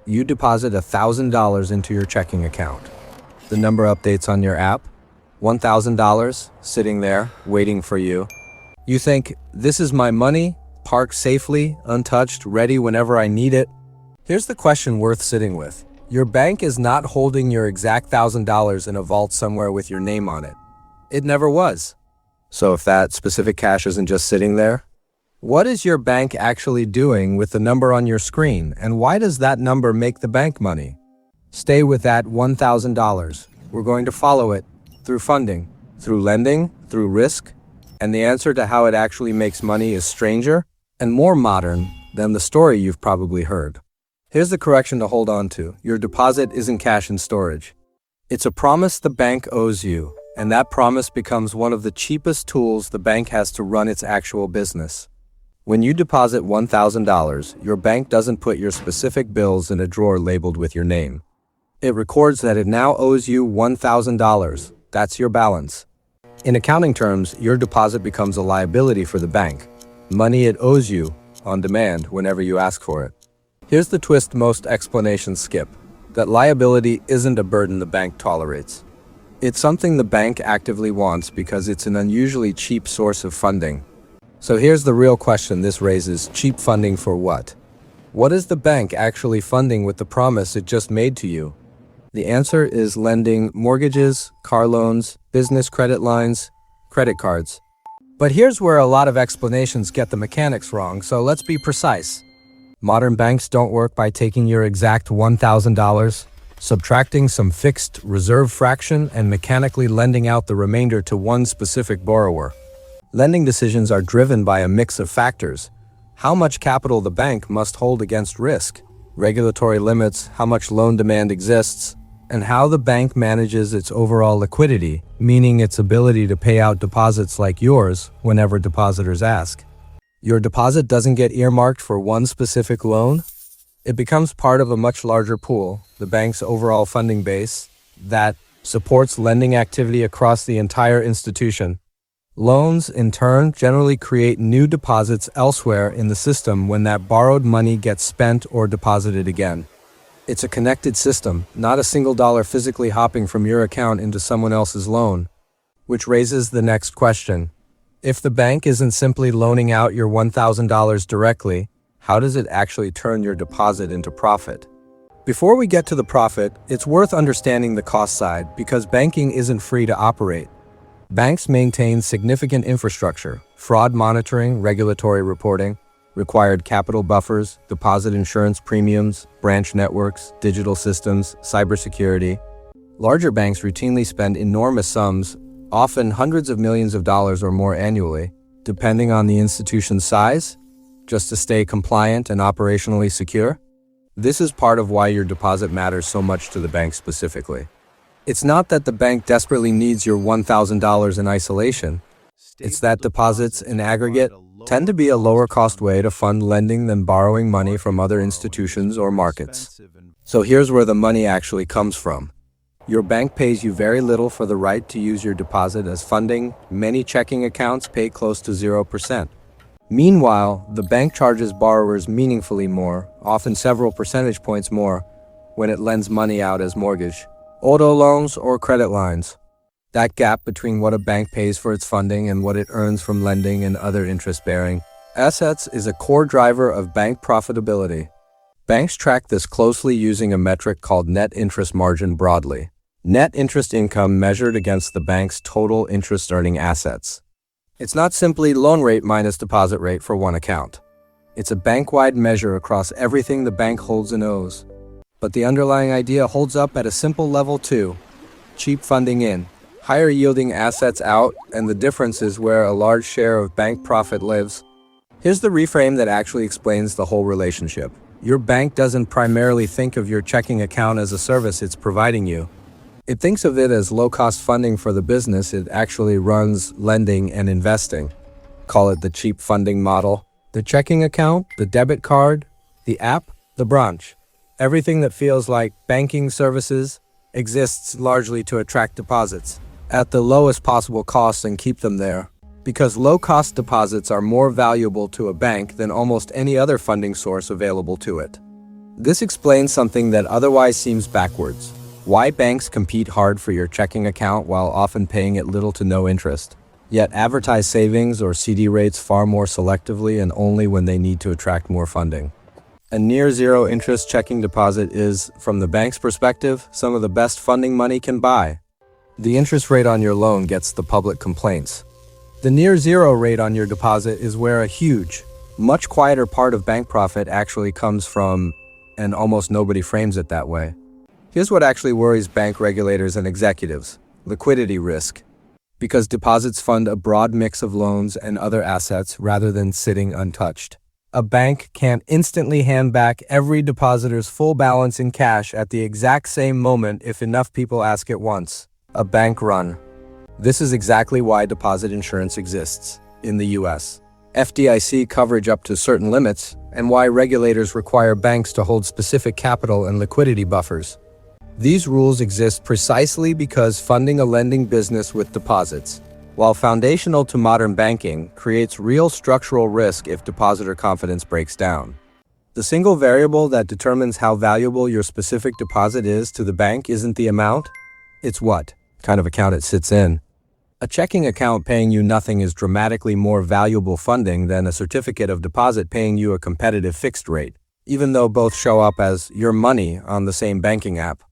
You deposit $1,000 into your checking account. The number updates on your app. $1,000 sitting there, waiting for you. You think, this is my money, parked safely, untouched, ready whenever I need it. Here's the question worth sitting with. Your bank is not holding your exact $1,000 in a vault somewhere with your name on it. It never was. So if that specific cash isn't just sitting there, what is your bank actually doing with the number on your screen, and why does that number make the bank money? Stay with that $1,000. We're going to follow it through funding, through lending, through risk, and the answer to how it actually makes money is stranger and more modern than the story you've probably heard. Here's the correction to hold on to. Your deposit isn't cash in storage. It's a promise the bank owes you, and that promise becomes one of the cheapest tools the bank has to run its actual business. When you deposit $1,000, your bank doesn't put your specific bills in a drawer labeled with your name. It records that it now owes you $1,000. That's your balance. In accounting terms, your deposit becomes a liability for the bank. Money it owes you on demand whenever you ask for it. Here's the twist most explanations skip. That liability isn't a burden the bank tolerates. It's something the bank actively wants because it's an unusually cheap source of funding. So here's the real question this raises. Cheap funding for what? What is the bank actually funding with the promise it just made to you? The answer is lending mortgages, car loans, business credit lines, credit cards. But here's where a lot of explanations get the mechanics wrong, so let's be precise. Modern banks don't work by taking your exact $1,000, subtracting some fixed reserve fraction, and mechanically lending out the remainder to one specific borrower. Lending decisions are driven by a mix of factors. How much capital the bank must hold against risk, regulatory limits, how much loan demand exists, and how the bank manages its overall liquidity, meaning its ability to pay out deposits like yours whenever depositors ask. Your deposit doesn't get earmarked for one specific loan. It becomes part of a much larger pool, the bank's overall funding base, that supports lending activity across the entire institution. Loans, in turn, generally create new deposits elsewhere in the system when that borrowed money gets spent or deposited again. It's a connected system, not a single dollar physically hopping from your account into someone else's loan. Which raises the next question. If the bank isn't simply loaning out your $1,000 directly, how does it actually turn your deposit into profit? Before we get to the profit, it's worth understanding the cost side because banking isn't free to operate. Banks maintain significant infrastructure, fraud monitoring, regulatory reporting, required capital buffers, deposit insurance premiums, branch networks, digital systems, cybersecurity. Larger banks routinely spend enormous sums, often hundreds of millions of dollars or more annually, depending on the institution's size, just to stay compliant and operationally secure. This is part of why your deposit matters so much to the bank specifically. It's not that the bank desperately needs your $1,000 in isolation. It's that deposits in aggregate tend to be a lower cost way to fund lending than borrowing money from other institutions or markets. So here's where the money actually comes from. Your bank pays you very little for the right to use your deposit as funding. Many checking accounts pay close to 0%. Meanwhile, the bank charges borrowers meaningfully more, often several percentage points more, when it lends money out as mortgage, auto loans, or credit lines. That gap between what a bank pays for its funding and what it earns from lending and other interest-bearing assets is a core driver of bank profitability. Banks track this closely using a metric called net interest margin broadly. Net interest income measured against the bank's total interest-earning assets. It's not simply loan rate minus deposit rate for one account. It's a bank-wide measure across everything the bank holds and owes. But the underlying idea holds up at a simple level too. Cheap funding in, higher yielding assets out, and the difference is where a large share of bank profit lives. Here's the reframe that actually explains the whole relationship. Your bank doesn't primarily think of your checking account as a service it's providing you. It thinks of it as low-cost funding for the business it actually runs, lending and investing. Call it the cheap funding model. The checking account, the debit card, the app, the branch. Everything that feels like banking services exists largely to attract deposits at the lowest possible cost and keep them there. Because low-cost deposits are more valuable to a bank than almost any other funding source available to it. This explains something that otherwise seems backwards. Why banks compete hard for your checking account while often paying it little to no interest, yet advertise savings or CD rates far more selectively and only when they need to attract more funding. A near zero interest checking deposit is, from the bank's perspective, some of the best funding money can buy. The interest rate on your loan gets the public complaints. The near zero rate on your deposit is where a huge, much quieter part of bank profit actually comes from, and almost nobody frames it that way. Here's what actually worries bank regulators and executives: liquidity risk. Because deposits fund a broad mix of loans and other assets rather than sitting untouched. A bank can't instantly hand back every depositor's full balance in cash at the exact same moment if enough people ask at once. A bank run. This is exactly why deposit insurance exists in the US. FDIC coverage up to certain limits, and why regulators require banks to hold specific capital and liquidity buffers. These rules exist precisely because funding a lending business with deposits, while foundational to modern banking, creates real structural risk if depositor confidence breaks down. The single variable that determines how valuable your specific deposit is to the bank isn't the amount, it's what kind of account it sits in. A checking account paying you nothing is dramatically more valuable funding than a certificate of deposit paying you a competitive fixed rate, even though both show up as your money on the same banking app.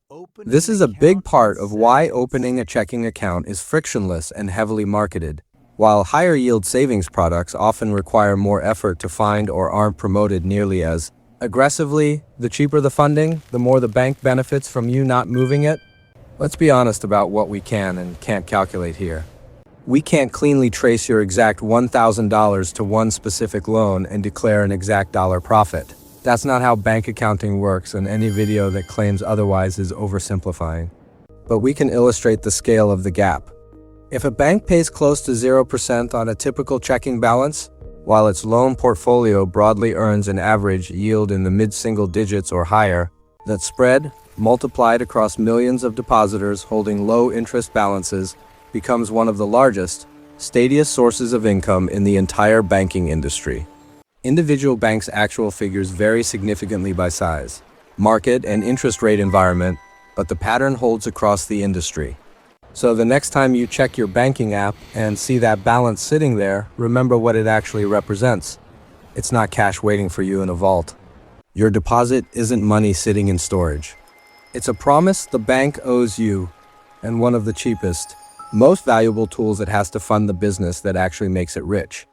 This is a big part of why opening a checking account is frictionless and heavily marketed. While higher yield savings products often require more effort to find or aren't promoted nearly as aggressively, the cheaper the funding, the more the bank benefits from you not moving it. Let's be honest about what we can and can't calculate here. We can't cleanly trace your exact $1,000 to one specific loan and declare an exact dollar profit. That's not how bank accounting works, and any video that claims otherwise is oversimplifying. But we can illustrate the scale of the gap. If a bank pays close to 0% on a typical checking balance, while its loan portfolio broadly earns an average yield in the mid-single digits or higher, that spread, multiplied across millions of depositors holding low interest balances, becomes one of the largest, steadiest sources of income in the entire banking industry. Individual banks' actual figures vary significantly by size, market, and interest rate environment, but the pattern holds across the industry. So the next time you check your banking app and see that balance sitting there, remember what it actually represents. It's not cash waiting for you in a vault. Your deposit isn't money sitting in storage. It's a promise the bank owes you, and one of the cheapest, most valuable tools it has to fund the business that actually makes it rich.